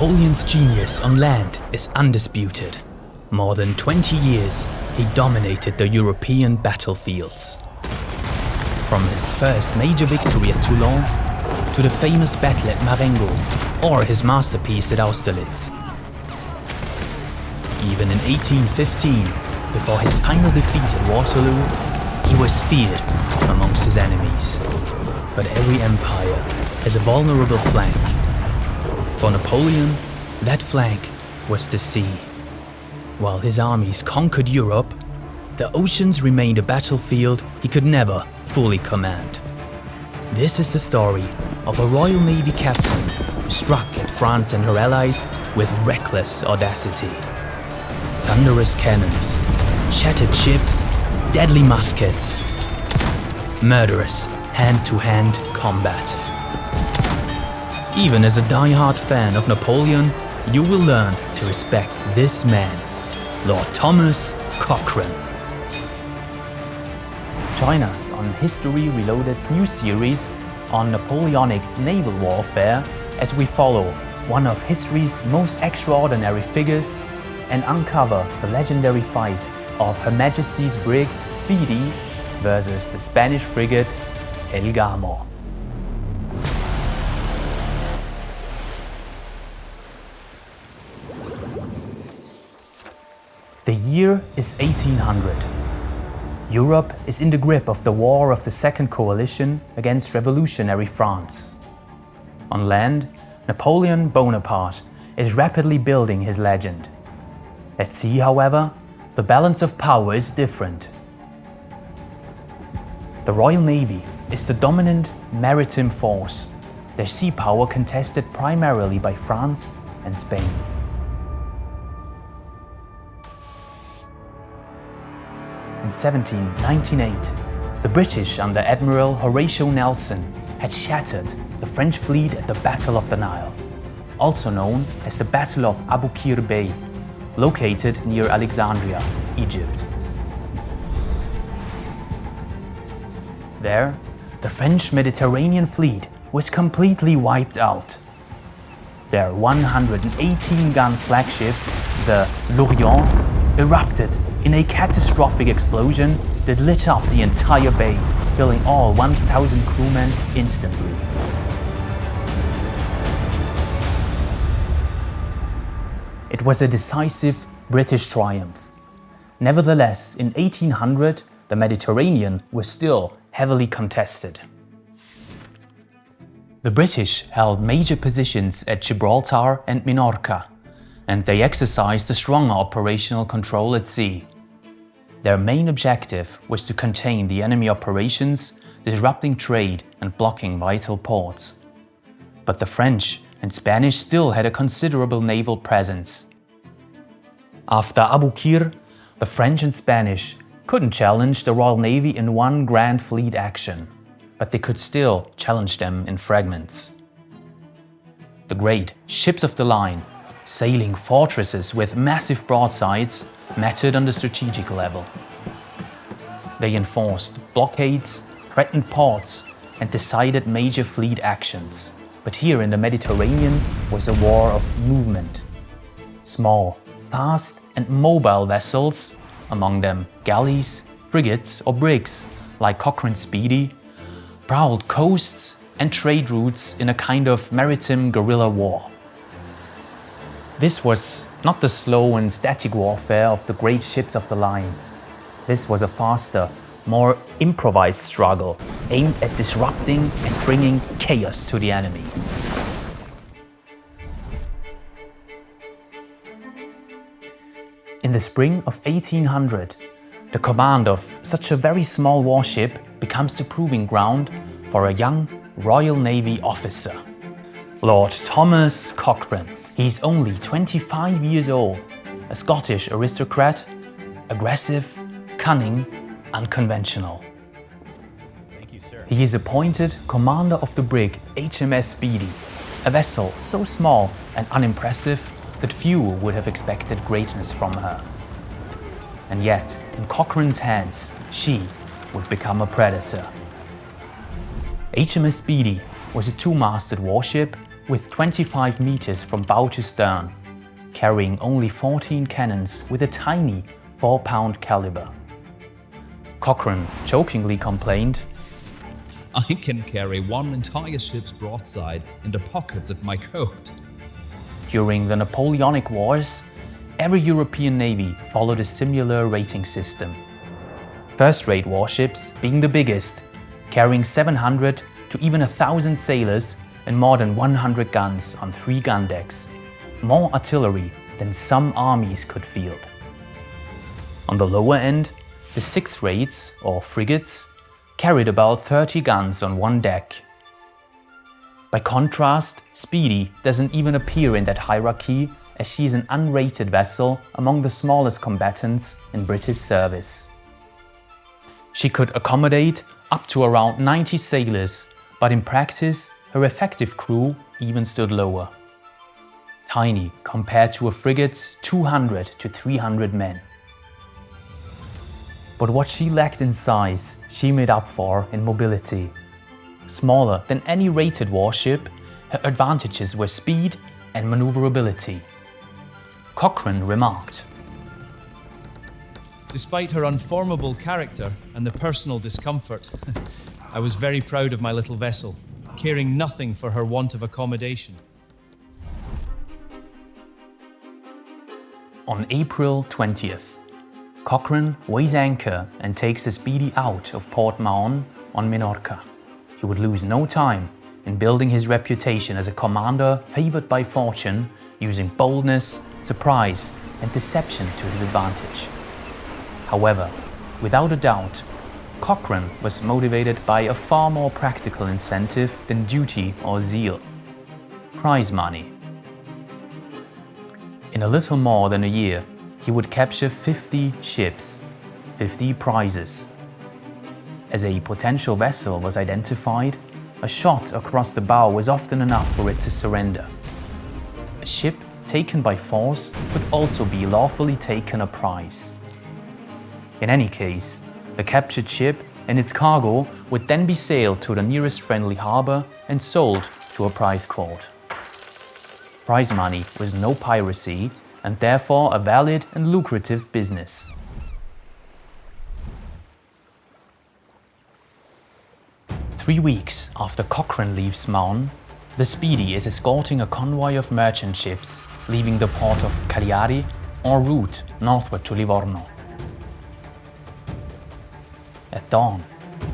Napoleon's genius on land is undisputed. More than 20 years, he dominated the European battlefields. From his first major victory at Toulon, to the famous battle at Marengo, or his masterpiece at Austerlitz. Even in 1815, before his final defeat at Waterloo, he was feared amongst his enemies. But every empire has a vulnerable flank. For Napoleon, that flank was the sea. While his armies conquered Europe, the oceans remained a battlefield he could never fully command. This is the story of a Royal Navy captain who struck at France and her allies with reckless audacity. Thunderous cannons, shattered ships, deadly muskets, murderous hand-to-hand combat. Even as a die-hard fan of Napoleon, you will learn to respect this man, Lord Thomas Cochrane. Join us on History Reloaded's new series on Napoleonic naval warfare as we follow one of history's most extraordinary figures and uncover the legendary fight of Her Majesty's brig Speedy versus the Spanish frigate El Gamo. The year is 1800. Europe is in the grip of the war of the Second Coalition against revolutionary France. On land, Napoleon Bonaparte is rapidly building his legend. At sea, however, the balance of power is different. The Royal Navy is the dominant maritime force, their sea power contested primarily by France and Spain. In 1798, the British under Admiral Horatio Nelson had shattered the French fleet at the Battle of the Nile, also known as the Battle of Abu Qir Bay, located near Alexandria, Egypt. There, the French Mediterranean fleet was completely wiped out. Their 118-gun flagship, the L'Orient, erupted in a catastrophic explosion that lit up the entire bay, killing all 1,000 crewmen instantly. It was a decisive British triumph. Nevertheless, in 1800, the Mediterranean was still heavily contested. The British held major positions at Gibraltar and Minorca, and they exercised a stronger operational control at sea. Their main objective was to contain the enemy operations, disrupting trade and blocking vital ports. But the French and Spanish still had a considerable naval presence. After Abu Qir, the French and Spanish couldn't challenge the Royal Navy in one grand fleet action, but they could still challenge them in fragments. The great ships of the line, sailing fortresses with massive broadsides, mattered on the strategic level. They enforced blockades, threatened ports, and decided major fleet actions. But here in the Mediterranean was a war of movement. Small, fast and mobile vessels, among them galleys, frigates or brigs like Cochrane's Speedy, prowled coasts and trade routes in a kind of maritime guerrilla war. This was not the slow and static warfare of the great ships of the line. This was a faster, more improvised struggle aimed at disrupting and bringing chaos to the enemy. In the spring of 1800, the command of such a very small warship becomes the proving ground for a young Royal Navy officer, Lord Thomas Cochrane. He's only 25 years old, a Scottish aristocrat, aggressive, cunning, unconventional. Thank you, sir. He is appointed commander of the brig HMS Speedy, a vessel so small and unimpressive that few would have expected greatness from her. And yet, in Cochrane's hands, she would become a predator. HMS Speedy was a two-masted warship with 25 meters from bow to stern, carrying only 14 cannons with a tiny 4-pound caliber. Cochrane jokingly complained, "I can carry one entire ship's broadside in the pockets of my coat." During the Napoleonic Wars, every European navy followed a similar rating system. First-rate warships being the biggest, carrying 700 to even 1,000 sailors and more than 100 guns on 3 gun decks, more artillery than some armies could field. On the lower end, the 6th rates, or frigates, carried about 30 guns on 1 deck. By contrast, Speedy doesn't even appear in that hierarchy, as she is an unrated vessel among the smallest combatants in British service. She could accommodate up to around 90 sailors, but in practice, her effective crew even stood lower. Tiny compared to a frigate's 200 to 300 men. But what she lacked in size, she made up for in mobility. Smaller than any rated warship, her advantages were speed and maneuverability. Cochrane remarked, "Despite her unformable character and the personal discomfort, I was very proud of my little vessel, caring nothing for her want of accommodation." On April 20th, Cochrane weighs anchor and takes the Speedy out of Port Mahon on Minorca. He would lose no time in building his reputation as a commander favored by fortune, using boldness, surprise, and deception to his advantage. However, without a doubt, Cochrane was motivated by a far more practical incentive than duty or zeal: prize money. In a little more than a year, he would capture 50 ships, 50 prizes. As a potential vessel was identified, a shot across the bow was often enough for it to surrender. A ship taken by force could also be lawfully taken a prize. In any case, the captured ship and its cargo would then be sailed to the nearest friendly harbor and sold to a prize court. Prize money was no piracy and therefore a valid and lucrative business. Three weeks after Cochrane leaves Mahon, the Speedy is escorting a convoy of merchant ships leaving the port of Cagliari en route northward to Livorno. At dawn,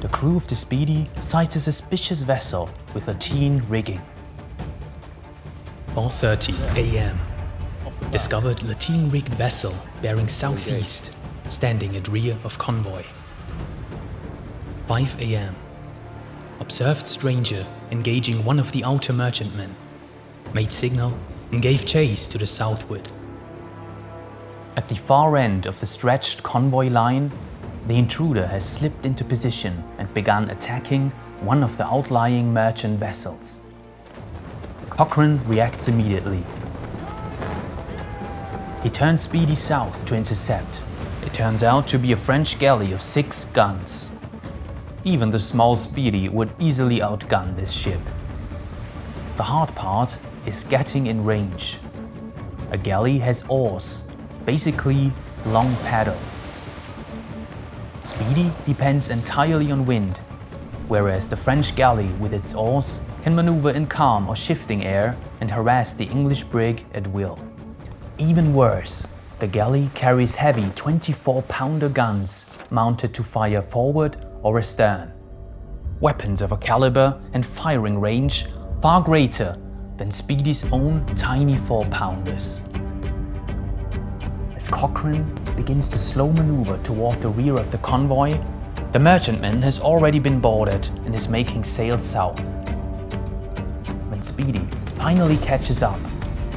the crew of the Speedy sights a suspicious vessel with lateen rigging. 4:30 a.m. Discovered lateen-rigged vessel bearing southeast, standing at rear of convoy. 5 a.m. Observed stranger engaging one of the outer merchantmen. Made signal and gave chase to the southward. At the far end of the stretched convoy line, the intruder has slipped into position and begun attacking one of the outlying merchant vessels. Cochrane reacts immediately. He turns Speedy south to intercept. It turns out to be a French galley of 6 guns. Even the small Speedy would easily outgun this ship. The hard part is getting in range. A galley has oars, basically long paddles. Speedy depends entirely on wind, whereas the French galley with its oars can maneuver in calm or shifting air and harass the English brig at will. Even worse, the galley carries heavy 24-pounder guns mounted to fire forward or astern. Weapons of a caliber and firing range far greater than Speedy's own tiny 4-pounders. As Cochrane begins to slow maneuver toward the rear of the convoy, the merchantman has already been boarded and is making sail south. When Speedy finally catches up,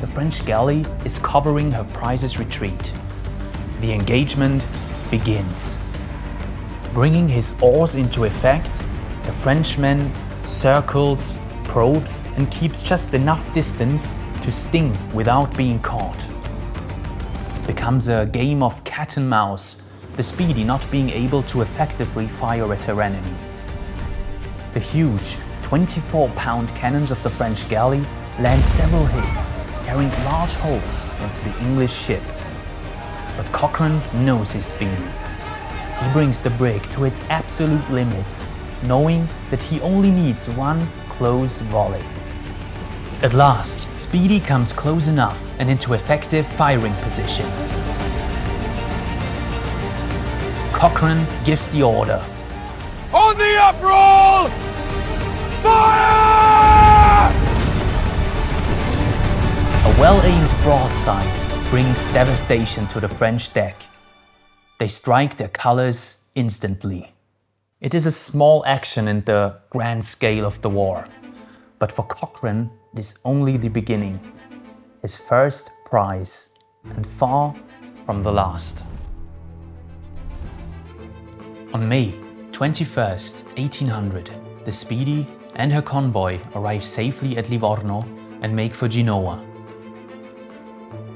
the French galley is covering her prize's retreat. The engagement begins. Bringing his oars into effect, the Frenchman circles, probes, and keeps just enough distance to sting without being caught. It becomes a game of cat and mouse, the Speedy not being able to effectively fire at her enemy. The huge 24-pound cannons of the French galley land several hits, tearing large holes into the English ship. But Cochrane knows his Speedy. He brings the brig to its absolute limits, knowing that he only needs one close volley. At last, Speedy comes close enough and into effective firing position. Cochrane gives the order. On the uproll! Fire! A well-aimed broadside brings devastation to the French deck. They strike their colors instantly. It is a small action in the grand scale of the war, but for Cochrane it is only the beginning. His first prize, and far from the last. On May 21st, 1800, the Speedy and her convoy arrive safely at Livorno and make for Genoa.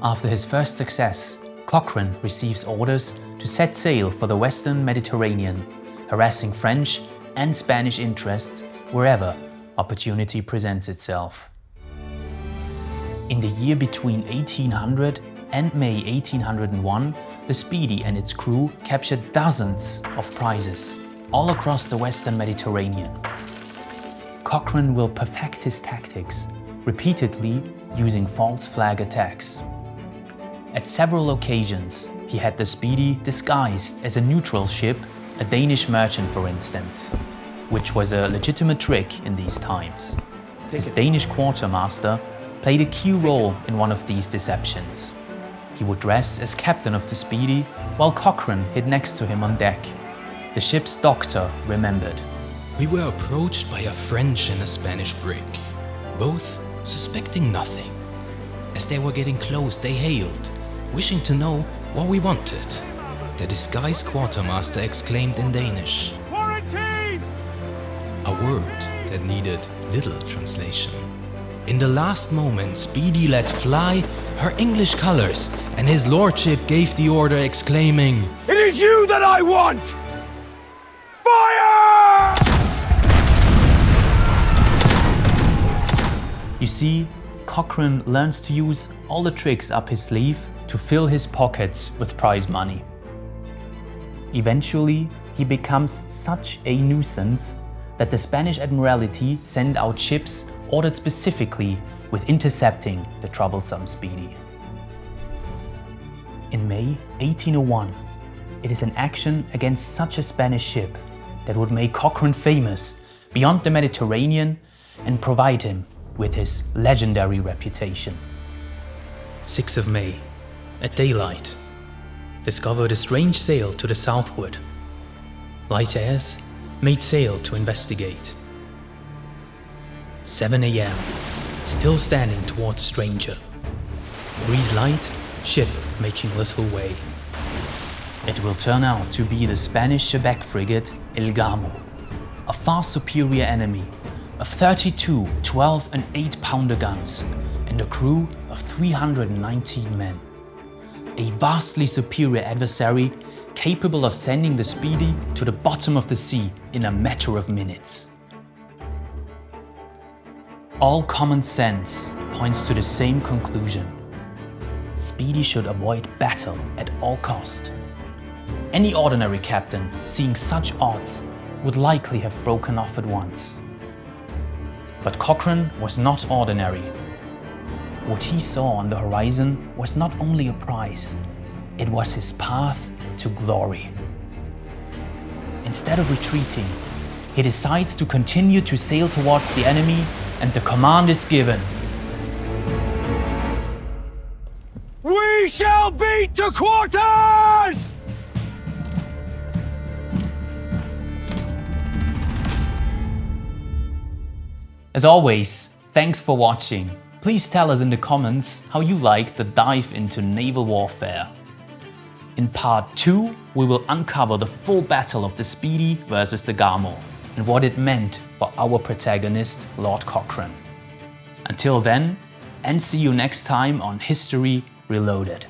After his first success, Cochrane receives orders to set sail for the western Mediterranean, harassing French and Spanish interests wherever opportunity presents itself. In the year between 1800 and May 1801, the Speedy and its crew captured dozens of prizes all across the western Mediterranean. Cochrane will perfect his tactics, repeatedly using false flag attacks. At several occasions, he had the Speedy disguised as a neutral ship, a Danish merchant for instance, which was a legitimate trick in these times. His Danish quartermaster played a key role in one of these deceptions. He would dress as captain of the Speedy while Cochrane hid next to him on deck. The ship's doctor remembered. We were approached by a French and a Spanish brig, both suspecting nothing. As they were getting close, they hailed, wishing to know what we wanted. The disguised quartermaster exclaimed in Danish, Quarantine! a word that needed little translation. In the last moment, Speedy let fly her English colors, and his lordship gave the order, exclaiming, It is you that I want! Fire! You see, Cochrane learns to use all the tricks up his sleeve to fill his pockets with prize money. Eventually, he becomes such a nuisance that the Spanish Admiralty send out ships ordered specifically with intercepting the troublesome Speedy. In May 1801, it is an action against such a Spanish ship that would make Cochrane famous beyond the Mediterranean and provide him with his legendary reputation. 6th of May, at daylight, discovered a strange sail to the southward. Light airs made sail to investigate. 7 a.m., still standing towards stranger. Breeze light, ship making little way. It will turn out to be the Spanish Shebeck frigate El Gamo, a far superior enemy of 32 12 and 8-pounder guns and a crew of 319 men. A vastly superior adversary capable of sending the Speedy to the bottom of the sea in a matter of minutes. All common sense points to the same conclusion. Speedy should avoid battle at all cost. Any ordinary captain seeing such odds would likely have broken off at once. But Cochrane was not ordinary. What he saw on the horizon was not only a prize, it was his path to glory. Instead of retreating, he decides to continue to sail towards the enemy, and the command is given. We shall beat to quarters! As always, thanks for watching. Please tell us in the comments how you liked the dive into naval warfare. In part 2, we will uncover the full battle of the Speedy versus the Gamo and what it meant for our protagonist, Lord Cochrane. Until then, and see you next time on History Reloaded.